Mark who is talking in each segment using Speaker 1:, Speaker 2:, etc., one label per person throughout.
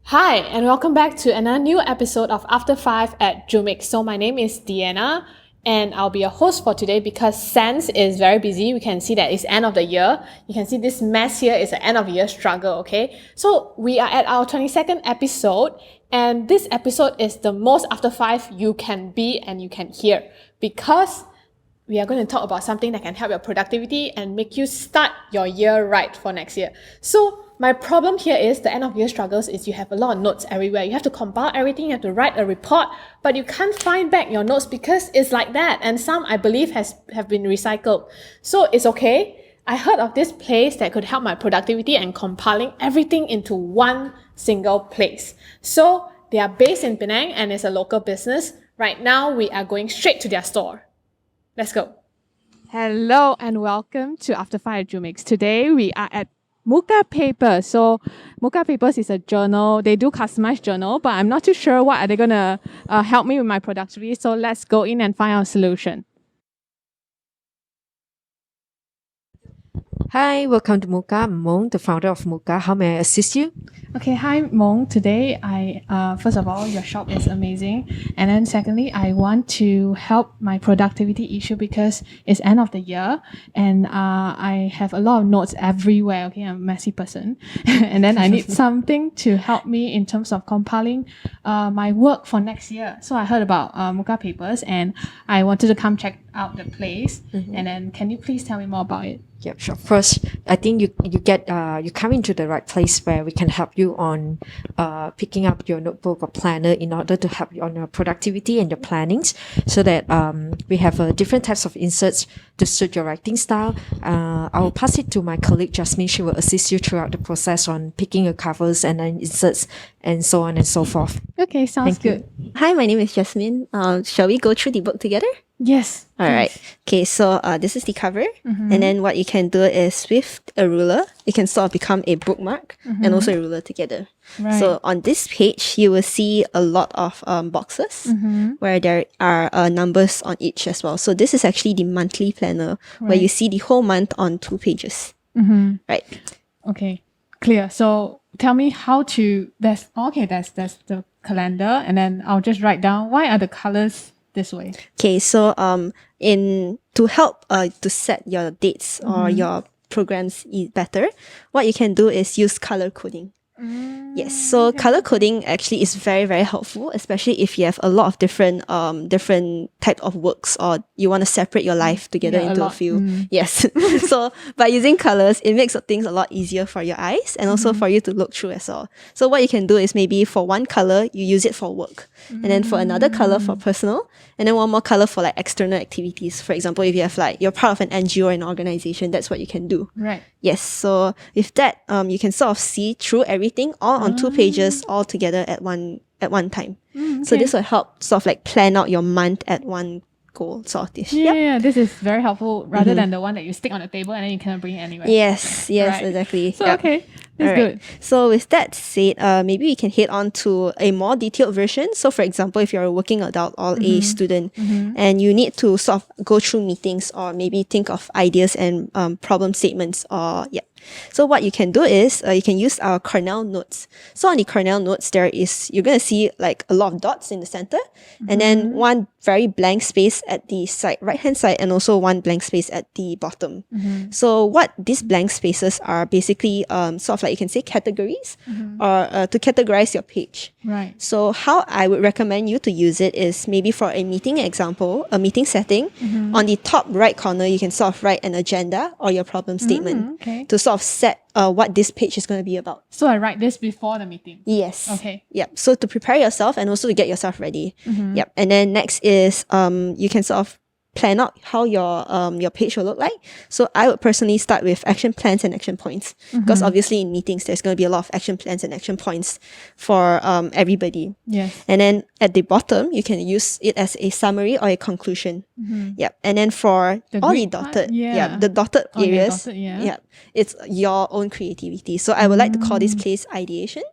Speaker 1: Hi, and welcome back to another new episode of After 5 at Jumix. So my name is Deanna, and I'll be your host for today because Sans is very busy. We can see that it's end of the year. You can see this mess here is an end of year struggle, okay? So we are at our 22nd episode, and this episode is the most After 5 you can be and you can hear because we are going to talk about something that can help your productivity and make you start your year right for next year. So my problem here is the end of year struggles is you have a lot of notes everywhere. You have to compile everything, you have to write a report, but you can't find back your notes because it's like that. And some, I believe, have been recycled. So it's okay. I heard of this place that could help my productivity and compiling everything into one single place. So they are based in Penang and it's a local business. Right now, we are going straight to their store. Let's go. Hello and welcome to After 5 Jumix. Today we are at Mucca Paper. So Mucca Papers is a journal. They do customized journal, but I'm not too sure what are they going to help me with my productivity. So let's go in and find our solution.
Speaker 2: Hi, welcome to Mucca. I'm Mong, the founder of Mucca. How may I assist you?
Speaker 1: Okay, hi Mong. Today, first of all, your shop is amazing, and then secondly, I want to help my productivity issue because it's end of the year, and I have a lot of notes everywhere. Okay, I'm a messy person, and then I need something to help me in terms of compiling my work for next year. So I heard about Mucca Papers, and I wanted to come check out the place. And then, can you please tell me more about it?
Speaker 2: Yeah, sure. First, I think you come into the right place where we can help you on picking up your notebook or planner in order to help you on your productivity and your plannings, so that we have different types of inserts to suit your writing style. I will pass it to my colleague Jasmine. She will assist you throughout the process on picking your covers and then inserts and so on and so forth.
Speaker 1: Okay, sounds good.
Speaker 3: Hi, my name is Jasmine. Shall we go through the book together?
Speaker 1: Yes.
Speaker 3: All right. Okay, so this is the cover. And then what you can do is with a ruler, you can sort of become a bookmark and also a ruler together.
Speaker 1: Right.
Speaker 3: So on this page, you will see a lot of boxes where there are numbers on each as well. So this is actually the monthly planner where you see the whole month on 2 pages. Right.
Speaker 1: Okay, clear. So tell me how to, that's the calendar, and then I'll just write down why are the colors this way.
Speaker 3: Okay, so to help to set your dates or your programs better, what you can do is use color coding. Yes, so color coding actually is very, very helpful, especially if you have a lot of different type of works or you want to separate your life together into a few. Yes. So by using colors, it makes things a lot easier for your eyes and also for you to look through as well. So what you can do is maybe for one color, you use it for work, and then for another color for personal, and then one more color for like external activities. For example, if you have like, you're part of an NGO or an organization, that's what you can do.
Speaker 1: Right.
Speaker 3: Yes, so with that, you can sort of see through everything all on 2 pages all together at one time. So this will help sort of like plan out your month at one go sort of dish.
Speaker 1: Yeah, this is very helpful rather than the one that you stick on the table and then you cannot bring it anywhere.
Speaker 3: Yes,
Speaker 1: Right.
Speaker 3: exactly.
Speaker 1: So, okay, that's
Speaker 3: Alright.
Speaker 1: good.
Speaker 3: So with that said, maybe we can head on to a more detailed version. So for example, if you're a working adult or a student and you need to sort of go through meetings or maybe think of ideas and problem statements or So what you can do is you can use our Cornell notes. So on the Cornell notes, you're going to see like a lot of dots in the center and then one very blank space at the side, right-hand side, and also one blank space at the bottom. So what these blank spaces are basically sort of like you can say categories or to categorize your page.
Speaker 1: Right.
Speaker 3: So how I would recommend you to use it is maybe for a meeting example, a meeting setting. On the top right corner, you can sort of write an agenda or your problem statement to sort of set what this page is going to be about.
Speaker 1: So I write this before the meeting.
Speaker 3: Yes.
Speaker 1: Okay.
Speaker 3: Yep. So to prepare yourself and also to get yourself ready. Yep. And then next is you can sort of plan out how your page will look like. So I would personally start with action plans and action points because obviously in meetings there's going to be a lot of action plans and action points for everybody.
Speaker 1: Yes.
Speaker 3: And then at the bottom you can use it as a summary or a conclusion. Yep. And then for all the
Speaker 1: green part?
Speaker 3: dotted,
Speaker 1: Yeah.
Speaker 3: the dotted
Speaker 1: Oh, yeah,
Speaker 3: areas,
Speaker 1: dotted, yeah.
Speaker 3: yep, it's your own creativity. So I would like to call this place ideation.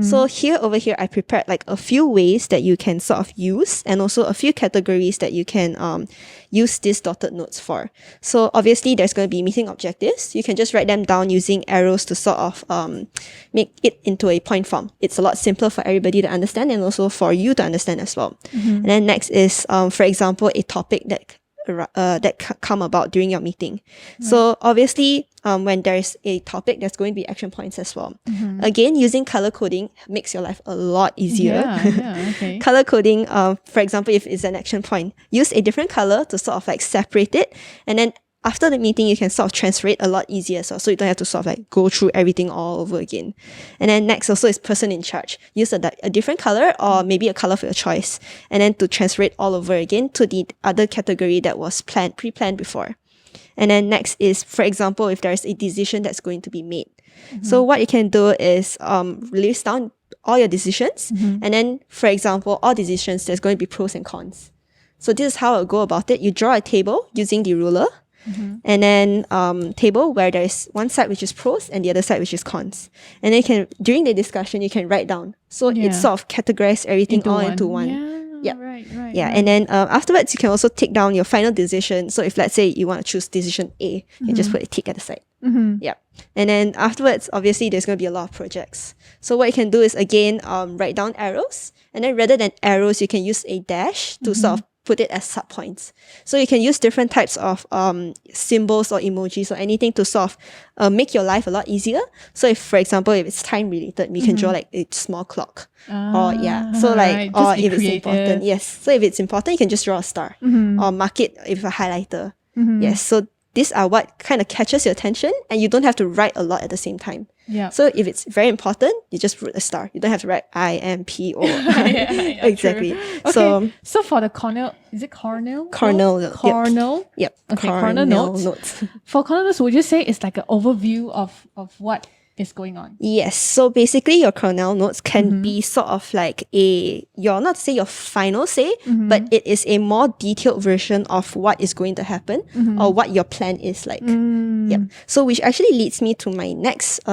Speaker 3: So over here, I prepared like a few ways that you can sort of use, and also a few categories that you can use these dotted notes for. So obviously there's going to be meeting objectives. You can just write them down using arrows to sort of make it into a point form. It's a lot simpler for everybody to understand, and also for you to understand as well. And then next is, for example, a topic that come about during your meeting. So obviously, when there's a topic, there's going to be action points as well. Again, using color coding makes your life a lot easier.
Speaker 1: Okay.
Speaker 3: Color coding, for example, if it's an action point, use a different color to sort of like separate it, and then after the meeting, you can sort of transfer it a lot easier, so you don't have to sort of like go through everything all over again. And then next also is person in charge. Use a different color, or maybe a color for your choice, and then to transfer it all over again to the other category that was pre-planned before. And then next is, for example, if there's a decision that's going to be made. So what you can do is list down all your decisions, and then, for example, all decisions, there's going to be pros and cons. So this is how I'll go about it. You draw a table using the ruler, and then table where there's one side which is pros and the other side which is cons. And then you can, during the discussion, you can write down. So it sort of categorizes everything into one.
Speaker 1: Yeah, right.
Speaker 3: And then afterwards, you can also take down your final decision. So if, let's say, you want to choose decision A, you just put a tick at the side. Yeah. And then afterwards, obviously, there's going to be a lot of projects. So what you can do is, again, write down arrows. And then rather than arrows, you can use a dash to sort of put it as subpoints. So you can use different types of symbols or emojis or anything to sort of make your life a lot easier. So if, for example, if it's time related, we can draw like a small clock. Or so like, or if it's important, so if it's important, you can just draw a star or mark it with a highlighter. So these are what kind of catches your attention, and you don't have to write a lot at the same time. So if it's very important, you just put a star. You don't have to write IMPO. Exactly.
Speaker 1: Okay. So for the cornell, is it cornell?
Speaker 3: Cornell.
Speaker 1: Cornell.
Speaker 3: Yep.
Speaker 1: Okay. Cornell notes. For cornell notes, would you say it's like an overview of what is going on?
Speaker 3: Yes. So basically, your Cornell notes can be sort of like not to say your final say, but it is a more detailed version of what is going to happen or what your plan is like. Yep. So which actually leads me to my next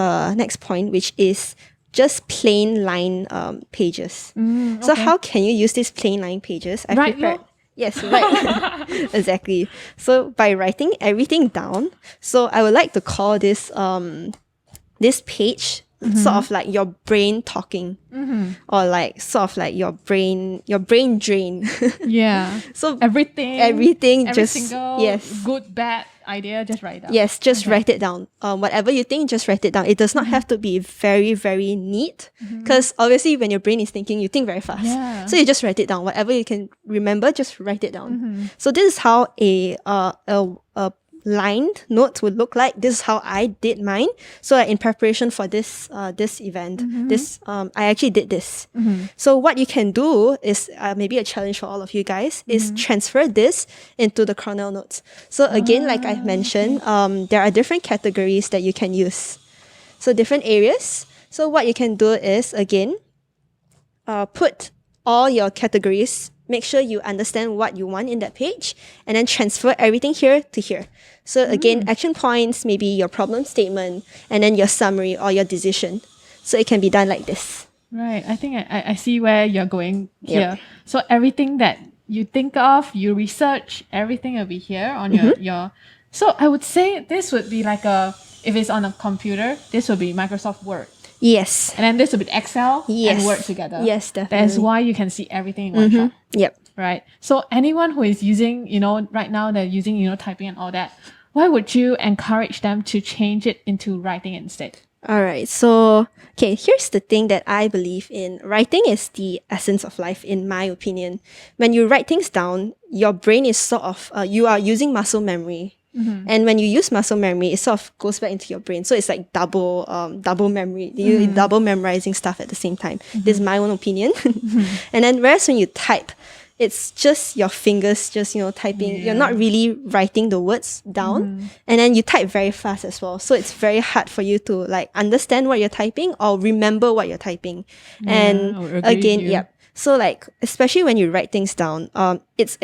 Speaker 3: point, which is just plain line pages. So how can you use these plain line pages? I prepared. Yes, right. Exactly. So by writing everything down, so I would like to call this this page sort of like your brain talking, or like sort of like your brain drain. So every just
Speaker 1: single good bad idea, just write it down.
Speaker 3: Yes, just write it down. Whatever you think, just write it down. It does not have to be very, very neat, because obviously when your brain is thinking, you think very fast. So you just write it down. Whatever you can remember, just write it down. So this is how a lined note would look like. This is how I did mine. So in preparation for this event, I actually did this. So what you can do is maybe a challenge for all of you guys is transfer this into the Cornell notes. So again, like I've mentioned, there are different categories that you can use. So different areas. So what you can do is, again, put all your categories. Make sure you understand what you want in that page, and then transfer everything here to here. So again, action points, maybe your problem statement, and then your summary or your decision. So it can be done like this.
Speaker 1: Right. I think I see where you're going here. So everything that you think of, you research, everything will be here on your... So I would say this would be like if it's on a computer, this would be Microsoft Word.
Speaker 3: Yes.
Speaker 1: And then this will be Excel and Word together.
Speaker 3: Yes, definitely.
Speaker 1: That's why you can see everything in one shot.
Speaker 3: Yep.
Speaker 1: Right. So anyone who is using, right now they're using, typing and all that, why would you encourage them to change it into writing instead?
Speaker 3: All right. So, here's the thing that I believe in. Writing is the essence of life, in my opinion. When you write things down, your brain is sort of, you are using muscle memory. And when you use muscle memory, it sort of goes back into your brain. So it's like double memory. You're double memorizing stuff at the same time. This is my own opinion. And then whereas when you type, it's just your fingers just, typing. You're not really writing the words down. And then you type very fast as well. So it's very hard for you to like understand what you're typing or remember what you're typing. And again, so like, especially when you write things down, it's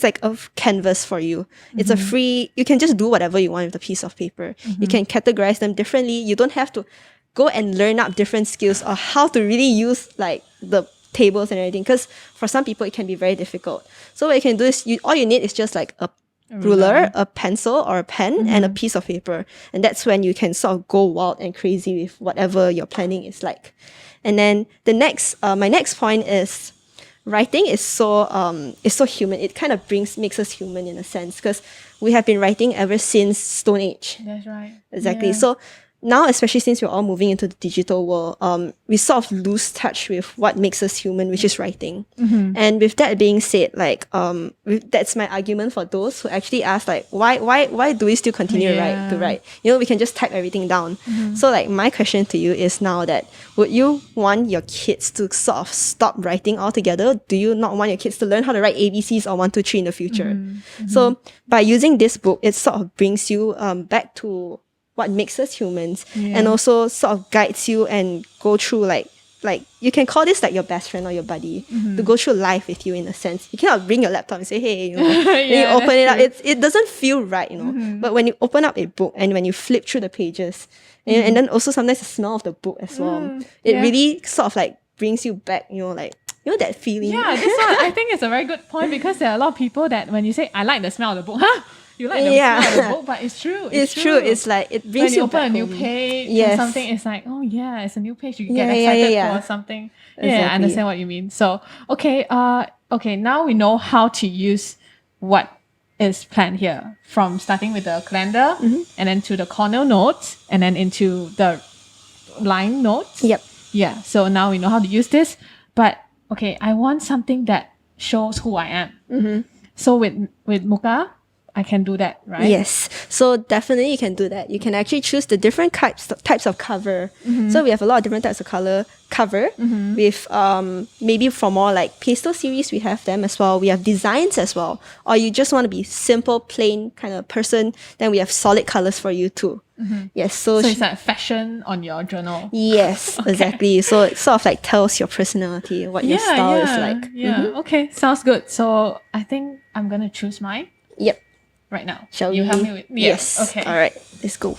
Speaker 3: like a canvas for you. It's a free, you can just do whatever you want with a piece of paper. You can categorize them differently. You don't have to go and learn up different skills or how to really use like the tables and everything. Because for some people it can be very difficult. So what you can do is all you need is just like a ruler, a pencil or a pen, and a piece of paper. And that's when you can sort of go wild and crazy with whatever your planning is like. And then my next point is writing is so human. It kind of makes us human in a sense, because we have been writing ever since Stone Age.
Speaker 1: That's right.
Speaker 3: Exactly.
Speaker 1: Yeah.
Speaker 3: So now, especially since we're all moving into the digital world, we sort of lose touch with what makes us human, which is writing. And with that being said, like, that's my argument for those who actually ask, like, why do we still continue to write? You know, we can just type everything down. So, like, my question to you is now that, would you want your kids to sort of stop writing altogether? Do you not want your kids to learn how to write ABCs or 1, 2, 3 in the future? So, by using this book, it sort of brings you back to what makes us humans, and also sort of guides you and go through like you can call this like your best friend or your buddy to go through life with you in a sense. You cannot bring your laptop and say, hey, you know, when you open it up, it doesn't feel right, you know. But when you open up a book and when you flip through the pages, and then also sometimes the smell of the book as well, it really sort of like brings you back, you know, like, you know, that feeling.
Speaker 1: Yeah, this one I think is a very good point, because there are a lot of people that when you say, I like the smell of the book, huh? You like the smell of the book, but it's true.
Speaker 3: It's true. It's like, it brings
Speaker 1: when you
Speaker 3: back
Speaker 1: open a new
Speaker 3: home.
Speaker 1: page or something, it's like, oh yeah, it's a new page. You get excited for something. Yeah, I
Speaker 3: Exactly.
Speaker 1: understand what you mean. So, okay, now we know how to use what is planned here, from starting with the calendar and then to the corner notes and then into the line notes.
Speaker 3: Yep.
Speaker 1: Yeah, so now we know how to use this. But okay, I want something that shows who I am. So with Mucca, I can do that, right?
Speaker 3: Yes. So definitely you can do that. You can actually choose the different types of cover. So we have a lot of different types of cover with maybe for more like pastel series, we have them as well. We have designs as well. Or you just want to be simple, plain kind of person, then we have solid colors for you too. Yes. So
Speaker 1: it's like fashion on your journal.
Speaker 3: yes, exactly. So it sort of like tells your personality, what your style is like.
Speaker 1: Yeah. Okay. Sounds good. So I think I'm gonna choose mine
Speaker 3: Yep.
Speaker 1: right now.
Speaker 3: Shall
Speaker 1: you
Speaker 3: we?
Speaker 1: help me with?
Speaker 3: Yes.
Speaker 1: Okay.
Speaker 3: All right. Let's go.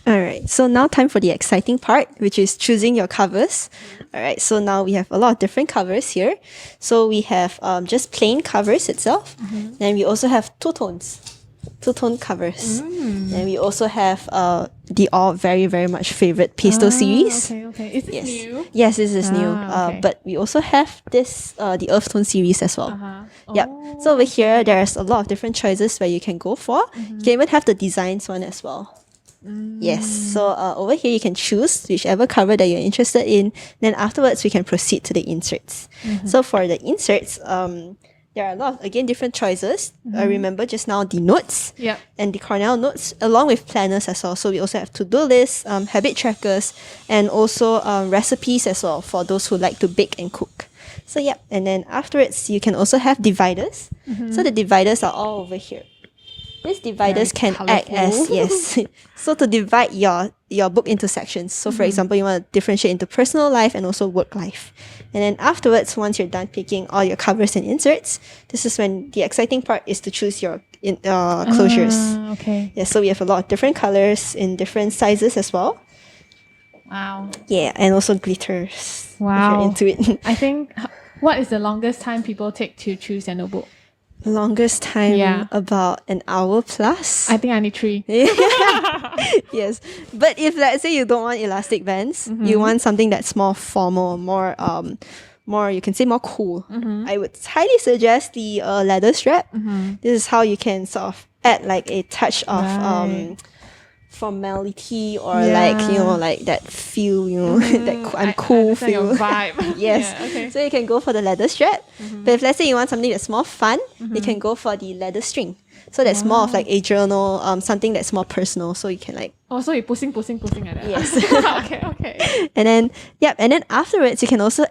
Speaker 3: All right. So now time for the exciting part, which is choosing your covers. All right. So now we have a lot of different covers here. So we have just plain covers itself. Then we also have two-tone covers. And we also have the all very, very much favorite pastel series.
Speaker 1: Okay. Is this new?
Speaker 3: Yes, this is new.
Speaker 1: okay.
Speaker 3: But we also have this the earth tone series as well. Yep.
Speaker 1: Oh,
Speaker 3: So over here, there's a lot of different choices where you can go for. You can even have the designs one as well. Yes. So over here, you can choose whichever cover that you're interested in. Then afterwards, we can proceed to the inserts. So for the inserts, there are a lot of, again, different choices. I remember just now the notes
Speaker 1: Yep.
Speaker 3: and the Cornell notes, along with planners as well. So we also have to-do lists, habit trackers, and also recipes as well for those who like to bake and cook. So yeah, and then afterwards, you can also have dividers. So the dividers are all over here. These dividers
Speaker 1: Very
Speaker 3: can act as, yes. So to divide your book into sections. So for example, you want to differentiate into personal life and also work life. And then afterwards, once you're done picking all your covers and inserts, this is when the exciting part is to choose your closures.
Speaker 1: Okay.
Speaker 3: Yeah, so we have a lot of different colors in different sizes as well.
Speaker 1: Wow.
Speaker 3: Yeah, and also glitters.
Speaker 1: Wow.
Speaker 3: If you're into it.
Speaker 1: I think, what is the longest time people take to choose their notebook?
Speaker 3: Longest time,
Speaker 1: Yeah.
Speaker 3: about an hour plus.
Speaker 1: I think I need 3.
Speaker 3: Yes, but if let's say you don't want elastic bands, you want something that's more formal, more you can say more cool. I would highly suggest the leather strap. This is how you can sort of add like a touch of
Speaker 1: Right.
Speaker 3: formality or
Speaker 1: Yeah.
Speaker 3: like, you know, like that feel, you know, that I'm cool
Speaker 1: I
Speaker 3: feel.
Speaker 1: your vibe.
Speaker 3: Yes.
Speaker 1: Yeah, okay.
Speaker 3: So you can go for the leather strap. But if let's say you want something that's more fun, you can go for the leather string. So that's more of like a journal, something that's more personal. So you can like,
Speaker 1: Oh, so you pushing like that.
Speaker 3: Yes.
Speaker 1: Okay.
Speaker 3: and then afterwards you can also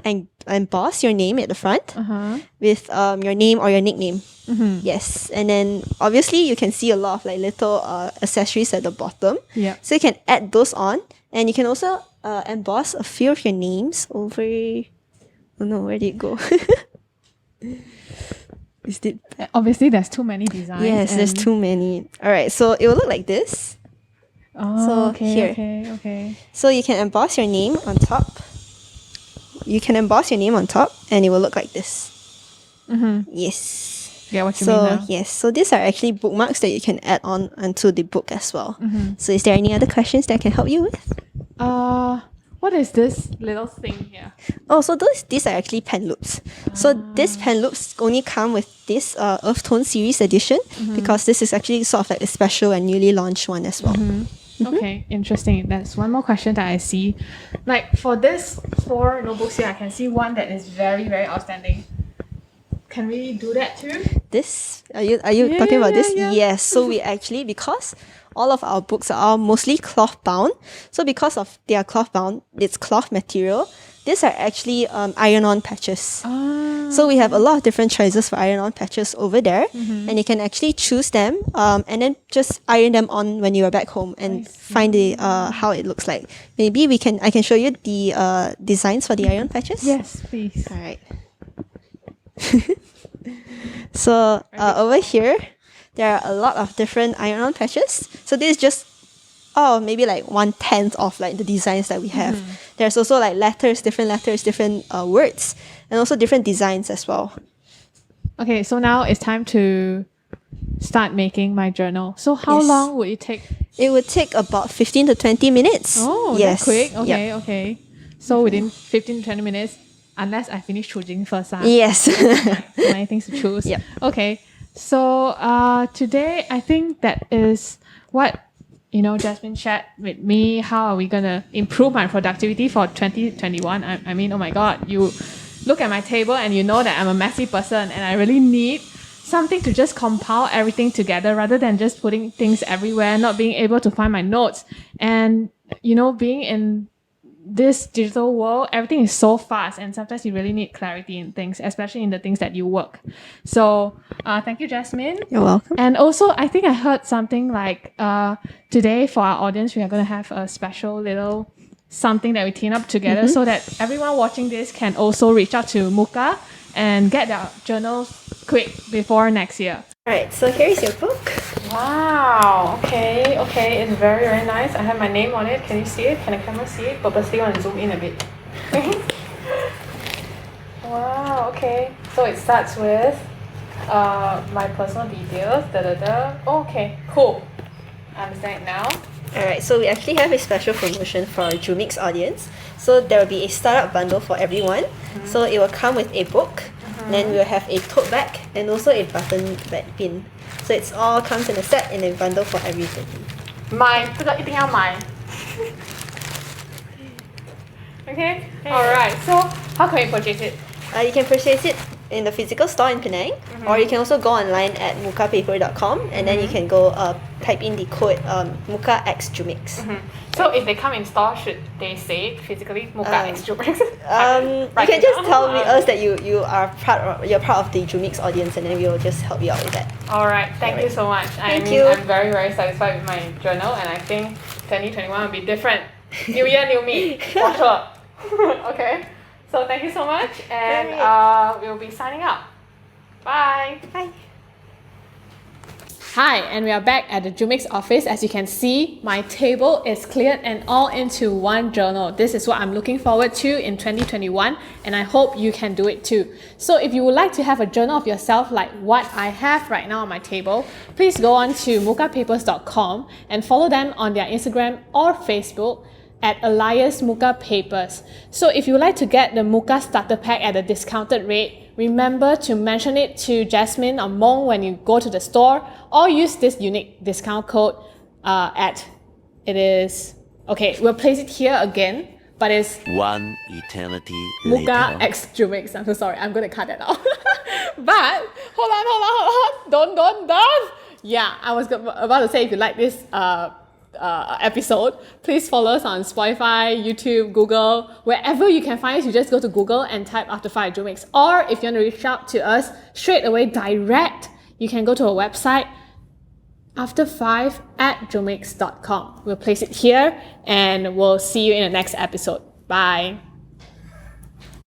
Speaker 3: emboss your name at the front with your name or your nickname. Yes. And then obviously you can see a lot of like little accessories at the bottom.
Speaker 1: Yeah.
Speaker 3: So you can add those on, and you can also emboss a few of your names over. Oh no, where did it go? Is it?
Speaker 1: Obviously, there's too many designs.
Speaker 3: Yes, there's too many. All right, so it will look like this.
Speaker 1: Oh,
Speaker 3: So
Speaker 1: okay,
Speaker 3: here.
Speaker 1: okay.
Speaker 3: So you can emboss your name on top. And it will look like this. Yes.
Speaker 1: Yeah, what you mean now.
Speaker 3: Yes, so these are actually bookmarks that you can add on onto the book as well. So is there any other questions that I can help you with?
Speaker 1: What is this little thing here?
Speaker 3: Oh, so these are actually pen loops. So these pen loops only come with this Earth Tone series edition because this is actually sort of like a special and newly launched one as well.
Speaker 1: Okay, interesting. That's one more question that I see. Like for this 4 notebooks here, I can see one that is very, very outstanding. Can we do that too?
Speaker 3: This are you talking about this? Yes. So we actually, because all of our books are mostly cloth bound. So because of they are cloth bound, it's cloth material. These are actually iron-on patches. So we have a lot of different choices for iron-on patches over there, and you can actually choose them and then just iron them on when you are back home and find the how it looks like. Maybe I can show you the designs for the iron patches.
Speaker 1: Yes, please.
Speaker 3: All right. So over here, there are a lot of different iron-on patches. So this is just maybe like 1/10 of like the designs that we have. There's also like different words, and also different designs as well.
Speaker 1: Okay, so now it's time to start making my journal. So how
Speaker 3: Yes.
Speaker 1: long would it take?
Speaker 3: It would take about 15 to 20 minutes.
Speaker 1: Oh,
Speaker 3: yes.
Speaker 1: that's quick. Okay,
Speaker 3: Yep.
Speaker 1: okay. So within 15 to 20 minutes, unless I finish choosing first.
Speaker 3: Yes.
Speaker 1: So many things to choose.
Speaker 3: Yep.
Speaker 1: Okay. So today I think that is what Jasmine shared with me. How are we gonna improve my productivity for 2021? I mean, oh my God, you look at my table and you know that I'm a messy person and I really need something to just compile everything together rather than just putting things everywhere, not being able to find my notes. And being in this digital world, everything is so fast and sometimes you really need clarity in things, especially in the things that you work. So thank you, Jasmine.
Speaker 3: You're welcome.
Speaker 1: And also, I think I heard something like today for our audience, we are going to have a special little something that we team up together so that everyone watching this can also reach out to Mucca and get their journals quick before next year.
Speaker 3: Alright, so here is your book.
Speaker 1: Wow, okay, it's very, very nice. I have my name on it. Can you see it? Can the camera see it? Purposely want to zoom in a bit. Wow, okay. So it starts with my personal details. Okay, cool. I understand it now.
Speaker 3: Alright, so we actually have a special promotion for our Jumix audience. So there will be a startup bundle for everyone. So it will come with a book, then we'll have a tote bag and also a button bag pin. So it's all comes in a set in a bundle for everybody.
Speaker 1: 这个一定要买 Okay, alright. So how can we purchase it?
Speaker 3: You can purchase it in the physical store in Penang, or you can also go online at muccapaper.com and then you can go type in the code Mucca X Jumix.
Speaker 1: So if they come in store, should they say it physically? Mucca X Jumix?
Speaker 3: You can just tell us that you're part of the Jumix audience, and then we will just help you out with that.
Speaker 1: Alright, thank you so much.
Speaker 3: Thank you.
Speaker 1: I'm very, very satisfied with my journal and I think 2021 will be different. New year, new me, for sure. Okay, so thank you so much and we'll be signing out. Bye.
Speaker 3: Bye.
Speaker 1: Hi, and we are back at the Jumix office. As you can see, my table is cleared and all into one journal. This is what I'm looking forward to in 2021, and I hope you can do it too. So if you would like to have a journal of yourself like what I have right now on my table, please go on to muccapapers.com and follow them on their Instagram or Facebook at Elias Mucca Papers. So if you would like to get the Mucca starter pack at a discounted rate, remember to mention it to Jasmine or Mong when you go to the store, or use this unique discount code we'll place it here again, but it's
Speaker 4: One eternity
Speaker 1: Mucca
Speaker 4: later.
Speaker 1: X Jumix. I'm so sorry, I'm gonna cut that out. But hold on, don't. Yeah, I was about to say, if you like this episode, please follow us on Spotify, YouTube, Google, wherever you can find us. You just go to Google and type After 5 Jumix. Or if you want to reach out to us straight away direct, you can go to our website after5@jumix.com. We'll place it here and we'll see you in the next episode. Bye.